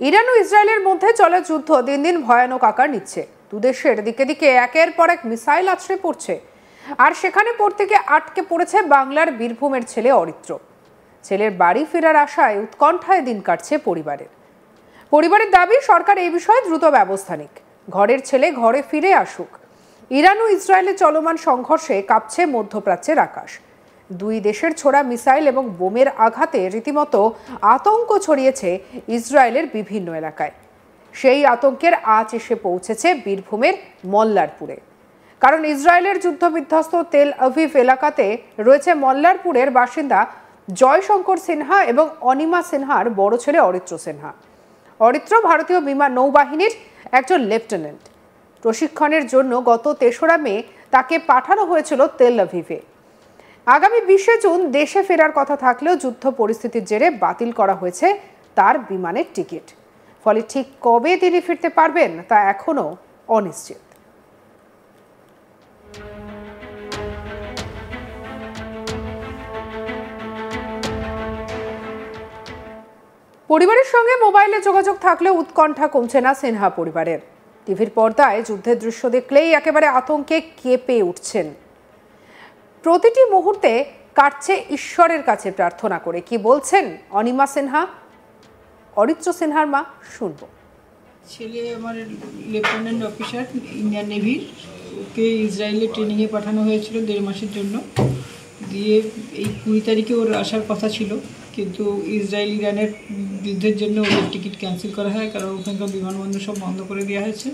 Iran ও ইসরায়েলের মধ্যে চলা যুদ্ধ দিন দিন ভয়ানক আকার নিচ্ছে। দুদেশের দিকে দিকে একের পর এক মিসাইল আছড়ে পড়ছে, আর সেখানে পড়তে গিয়ে আটকে পড়েছে বাংলার বীরভূমের ছেলে অরিত্র। ছেলের বাড়ি ফেরার আশায় উৎকণ্ঠায় দিন কাটছে পরিবারের দাবি সরকার এই বিষয়ে দ্রুত ব্যবস্থা নিক, ঘরের ছেলে ঘরে ফিরে আসুক। ইরান ও ইসরায়েলের চলমান সংঘর্ষে কাঁপছে মধ্যপ্রাচ্যের আকাশ। দুই দেশের ছোড়া মিসাইল এবং বোমের আঘাতে রীতিমতো আতঙ্ক ছড়িয়েছে ইসরায়েলের বিভিন্ন এলাকায়। সেই আতঙ্কের আঁচ এসে পৌঁছেছে বীরভূমের মল্লারপুরে। কারণ ইসরায়েলের যুদ্ধবিধ্বস্ত তেল আভিভ এলাকাতে রয়েছে মল্লারপুরের বাসিন্দা জয়শঙ্কর সিনহা এবং অনিমা সিনহার বড় ছেলে অরিত্র সিনহা। অরিত্র ভারতীয় বিমান নৌবাহিনীর একজন লেফটেন্যান্ট। প্রশিক্ষণের জন্য গত ৩রা মে তাকে পাঠানো হয়েছিল তেল আভিভে। আগামী ২০শে জুন দেশে ফেরার কথা থাকলেও যুদ্ধ পরিস্থিতির জেরে বাতিল করা হয়েছে তার বিমানের টিকিট। ফলে ঠিক কবে তিনি ফিরতে পারবেন তা এখনো অনিশ্চিত। পরিবারের সঙ্গে মোবাইলে যোগাযোগ থাকলেও উৎকণ্ঠা কমছে না সিনহা পরিবারের। টিভির পর্দায় যুদ্ধের দৃশ্য দেখলেই একেবারে আতঙ্কে কেঁপে উঠছেন। প্রতিটি মুহূর্তে কাটছে ঈশ্বরের কাছে প্রার্থনা করে। কি বলছেন অনিমা সিনহা, অরিত্র সিনহার মা, শুনবো। ছেলে আমার লেফটেন্যান্ট অফিসার ইন্ডিয়ান নেভির, ওকে ইসরায়েলে ট্রেনিংয়ে পাঠানো হয়েছিল 1.5 মাসের জন্য। দিয়ে এই 20 তারিখে ওর আসার কথা ছিল, কিন্তু ইসরায়েল ইরানের যুদ্ধের জন্য ওদের টিকিট ক্যান্সেল করা হয়, কারণ ওখানকার বিমানবন্দর সব বন্ধ করে দেওয়া হয়েছে।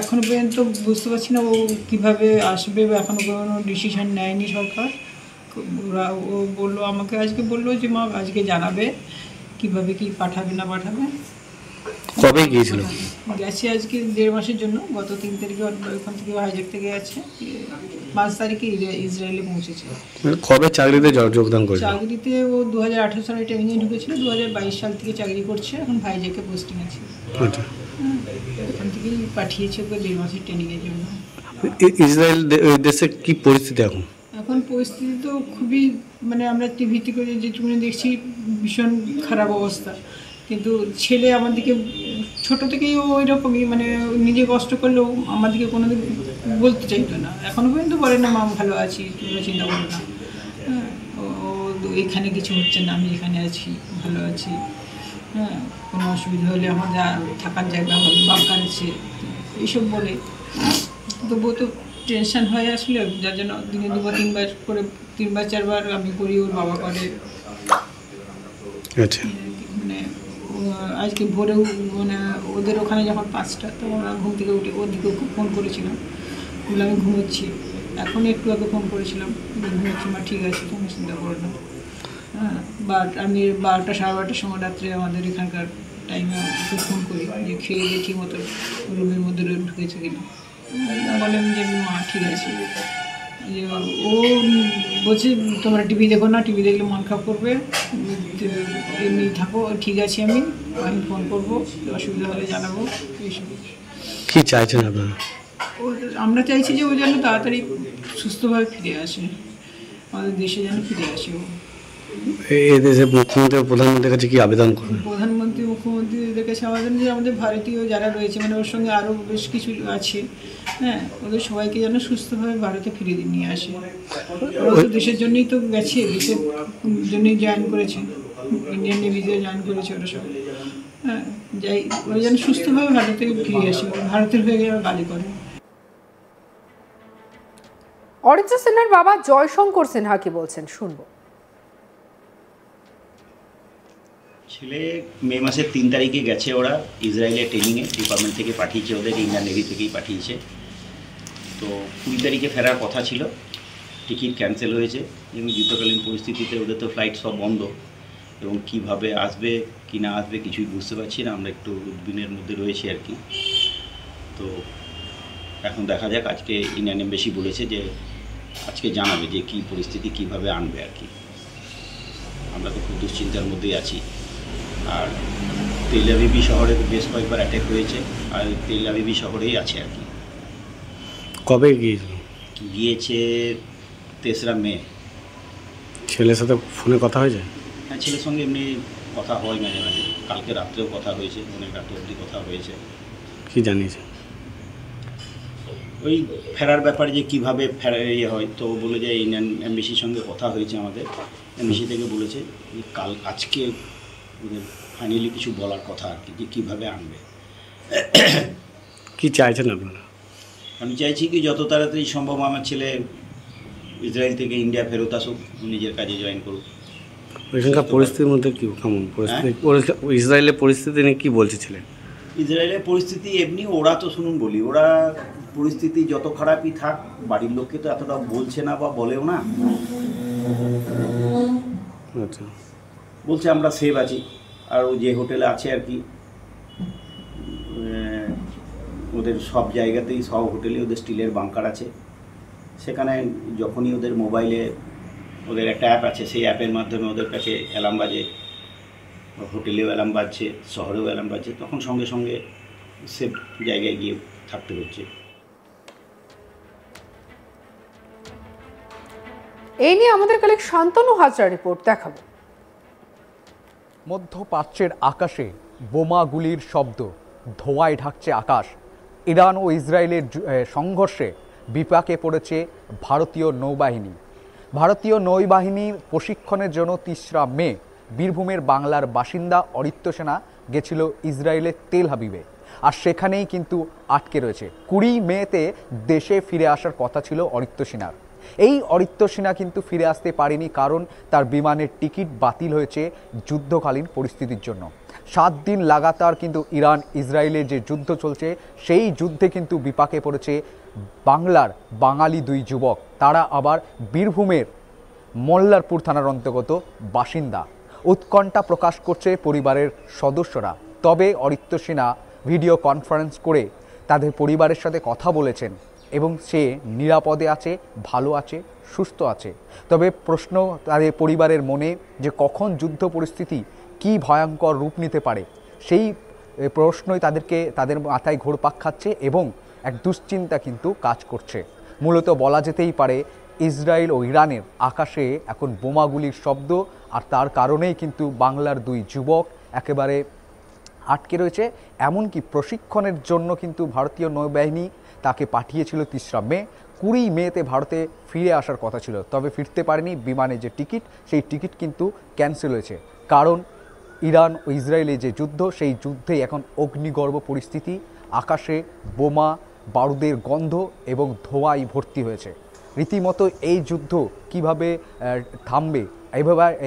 এখনও পর্যন্ত বুঝতে পারছি না ও কীভাবে আসবে, বা এখনও কোনো ডিসিশন নেয়নি সরকার। ও বললো আমাকে, আজকে বললো যে মা আজকে জানাবে কীভাবে কি পাঠাবে না পাঠাবে। কবে গিয়েছিল? গেছে আজকে 1.5 মাসের জন্য। গত 3 তারিখে ওখান থেকে হাইজ্যাক থেকে গেছে, 5 তারিখে ইসরায়েলে পৌঁছেছে। কবে চাকরিতে যোগদান করেছে? চাকরিতে ও 2018 সালে ট্রেনিংয়ে ঢুকেছিল, 2022 সাল থেকে চাকরি করছে, এখন ভাইজ্যাকে পোস্টিং আছে। আচ্ছা, ওখান থেকেই পাঠিয়েছে ওকে 1.5 মাসের ট্রেনিংয়ের জন্য। ইসরায়েল দেশে কি পরিস্থিতি এখন? এখন পরিস্থিতি তো খুবই, মানে আমরা টিভিতে করে যেটুকুনি দেখছি ভীষণ খারাপ অবস্থা। কিন্তু ছেলে আমাদেরকে ছোটো থেকেই ও ওই রকমই, মানে নিজে কষ্ট করলেও আমাদেরকে কোনোদিন বলতে চাইতো না। এখনও পর্যন্ত বলে না মা ভালো আছি, তোমরা চিন্তা করো না, হ্যাঁ ও এখানে কিছু হচ্ছে না, আমি এখানে আছি, ভালো আছি, হ্যাঁ কোনো অসুবিধা হলে আমাদের থাকার জায়গা হবে, বাঁকা আছে, এইসব বলে। তবুও তো টেনশন হয়ে আসলে, যার জন্য দিনে 2-3 বার করে, 3-4 বার আমি করি, ওর বাবা করে। আচ্ছা, মানে আজকে ভোরেও, মানে ওদের ওখানে যখন 5টা, তো ওরা ঘুম থেকে উঠে ওদিকেও ফোন করেছিলাম, বলে আমি ঘুমোচ্ছি। এখন একটু আগে ফোন করেছিলাম, ঘুমোচ্ছি মা, ঠিক আছে তুমি চিন্তা করো না। হ্যাঁ, আমি 12টা 12:30টার সময় রাত্রে আমাদের এখানকার টাইমে ওকে ফোন করি যে খেয়ে দিয়ে ঠিক মতো রুমের মধ্যে ঢুকেছে কিনা। বলেন যে মা ঠিক আছে। ও বলছে তোমরা টিভি দেখো না, টিভি দেখলে মন খারাপ করবে, এমনি থাকো, ঠিক আছে আমি ফোন করবো, অসুবিধা হলে জানাবো। এইসব কি চাইছেন আপনারা? আমরা চাইছি যে ও যেন তাড়াতাড়ি সুস্থভাবে ফিরে আসে, আমাদের দেশে যেন ফিরে আসে। ও এই দেশে মুখ্যমন্ত্রী ও প্রধানমন্ত্রীর কাছে কি আবেদন করবেন? প্রধানমন্ত্রী মুখ্যমন্ত্রীদের কাছে আবেদন যে আমাদের ভারতীয় যারা রয়েছে, মানে ওর সঙ্গে আরও বেশ কিছু আছে, হ্যাঁ ওদের সবাইকে যেন সুস্থভাবে ভারতে ফিরে নিয়ে আসে। ওরা তো দেশের জন্যই তো গেছে, দেশের জন্যই জয়েন করেছে, ইন্ডিয়ান নেভিতে জয়েন করেছে ওরা সব। হ্যাঁ যাই, ওরা যেন সুস্থভাবে ভারতে ফিরে আসে, ভারতের হয়ে গিয়ে কাজ করে। অরিত্র সিনহার বাবা জয়শঙ্কর সিনহা কি বলছেন, শুনবো। ছেলে মে মাসের 3 তারিখে গেছে ওরা ইসরায়েলের ট্রেনিংয়ে, ডিপার্টমেন্ট থেকে পাঠিয়েছে, ওদের ইন্ডিয়ান নেভি থেকেই পাঠিয়েছে। তো 20 তারিখে ফেরার কথা ছিল, টিকিট ক্যান্সেল হয়েছে এবং যুদ্ধকালীন পরিস্থিতিতে ওদের তো ফ্লাইট সব বন্ধ, এবং কিভাবে আসবে কি না আসবে কিছুই বুঝতে পারছি না। আমরা একটু উদ্বিগ্নের মধ্যে রয়েছি আর কি। তো এখন দেখা যাক, আজকে ইন্ডিয়ান এমবেসি বলেছে যে আজকে জানাবে যে কী পরিস্থিতি, কীভাবে আনবে আর কি। আমরা তো খুব দুশ্চিন্তার মধ্যেই আছি। আর তেল আভিভ শহরে বেশ কয়েকবার অ্যাটাক হয়েছে, আর তেল আভিভ শহরেই আছে আর কি। কবে গিয়েছিল? গিয়েছে 3রা মে। ছেলের সাথে ফোনে কথা হয়ে যায়? হ্যাঁ, ছেলের সঙ্গে এমনি কথা হয় মাঝে মাঝে, কালকে রাত্রেও কথা হয়েছে, অনেক রাত অবধি কথা হয়েছে। কি জানিয়েছে? ওই ফেরার ব্যাপারে যে কীভাবে ইয়ে হয়, তো বলে যে ইন্ডিয়ান এমবিসির সঙ্গে কথা হয়েছে, আমাদের এমবিসি থেকে বলেছে যে আজকে ওদের ফাইনালি কিছু বলার কথা আর কি, যে কীভাবে আনবে। কি চাইছেন আপনারা? আমি চাইছি কি যত তাড়াতাড়ি সম্ভব আমার ছেলে ইসরায়েল থেকে ইন্ডিয়া ফেরত আসুক, নিজের কাজে জয়েন করুক। ওইখানকার পরিস্থিতির মধ্যে কি কেমন পরিস্থিতি? ইসরায়েলের পরিস্থিতি নিয়ে কী বলছে ছেলে? ইসরায়েলের পরিস্থিতি এমনি, ওরা তো শুনুন বলি, ওরা পরিস্থিতি যত খারাপই থাক বাড়ির লোককে তো এতটা বলছে না বা বলেও না। আচ্ছা, বলছে আমরা সেভ আছি। আর ও যে হোটেলে আছে আর কি, ওদের সব জায়গাতেই, সব হোটেলে ওদের স্টিলের বাংকার আছে। সেখানে যখনই ওদের মোবাইলে ওদের একটা অ্যাপ আছে, সেই অ্যাপের মাধ্যমে ওদের কাছে অ্যালার্ম বাজে, হোটেলেও অ্যালার্ম বাজছে, শহরেও অ্যালার্ম বাজছে, তখন সঙ্গে সঙ্গে সেফ জায়গায় গিয়ে থাকতে হচ্ছে। এই নিয়ে আমাদের কালেক শান্তনু হাজরা রিপোর্ট দেখাবো। মধ্যপ্রাচ্যের আকাশে বোমাগুলির শব্দ, ধোঁয়ায় ঢাকছে আকাশ। ইরান ও ইসরায়েলের সংঘর্ষে বিপাকে পড়েছে ভারতীয় নৌবাহিনী। ভারতীয় নৌবাহিনীর প্রশিক্ষণের জন্য ৩রা মে বীরভূমের বাংলার বাসিন্দা অরিত্র সেনা গেছিল ইসরায়েলের তেল আবিবে, আর সেখানেই কিন্তু আটকে রয়েছে। ২০ মেতে দেশে ফিরে আসার কথা ছিল অরিত্র সেনার। এই অরিত্র সেনা কিন্তু ফিরে আসতে পারেনি, কারণ তার বিমানের টিকিট বাতিল হয়েছে যুদ্ধকালীন পরিস্থিতির জন্য। 7 দিন লাগাতার কিন্তু ইরান ইসরায়েলের যে যুদ্ধ চলছে, সেই যুদ্ধে কিন্তু বিপাকে পড়েছে বাংলার বাঙালি 2 যুবক। তারা আবার বীরভূমের মোল্লারপুর থানার অন্তর্গত বাসিন্দা। উৎকণ্ঠা প্রকাশ করছে পরিবারের সদস্যরা। তবে অরিত্র সেনা ভিডিও কনফারেন্স করে তাদের পরিবারের সাথে কথা বলেছেন এবং সে নিরাপদে আছে, ভালো আছে, সুস্থ আছে। তবে প্রশ্ন তাদের পরিবারের মনে যে কখন যুদ্ধ পরিস্থিতি কী ভয়ঙ্কর রূপ নিতে পারে, সেই প্রশ্নই তাদের মাথায় ঘুরপাক খাচ্ছে এবং এক দুশ্চিন্তা কিন্তু কাজ করছে। মূলত বলা যেতেই পারে ইসরায়েল ও ইরানের আকাশে এখন বোমাগুলির শব্দ, আর তার কারণেই কিন্তু বাংলার 2 যুবক একেবারে আটকে রয়েছে। এমনকি প্রশিক্ষণের জন্য কিন্তু ভারতীয় নৌবাহিনী তাকে পাঠিয়েছিল ৩রা মে। ২০ মেতে ভারতে ফিরে আসার কথা ছিল, তবে ফিরতে পারেনি। বিমানে যে টিকিট, সেই টিকিট কিন্তু ক্যান্সেল হয়েছে, কারণ ইরান ও ইসরায়েলে যে যুদ্ধ, সেই যুদ্ধে এখন অগ্নিগর্ভ পরিস্থিতি। আকাশে বোমা, বারুদের গন্ধ এবং ধোঁয়ায় ভর্তি হয়েছে। রীতিমতো এই যুদ্ধ কিভাবে থামবে,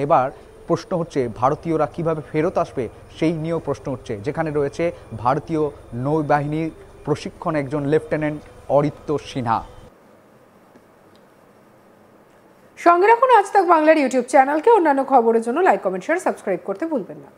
এবার প্রশ্ন হচ্ছে ভারতীয়রা কিভাবে ফেরত আসবে, সেই নিয়েও প্রশ্ন হচ্ছে, যেখানে রয়েছে ভারতীয় নৌবাহিনীর প্রশিক্ষণ একজন লেফটেন্যান্ট অরিত্র সিনহা। সঙ্গে রাখুন আজ তাক বাংলার ইউটিউব চ্যানেলকে। অন্যান্য খবরের জন্য লাইক, কমেন্ট, শেয়ার, সাবস্ক্রাইব করতে ভুলবেন না।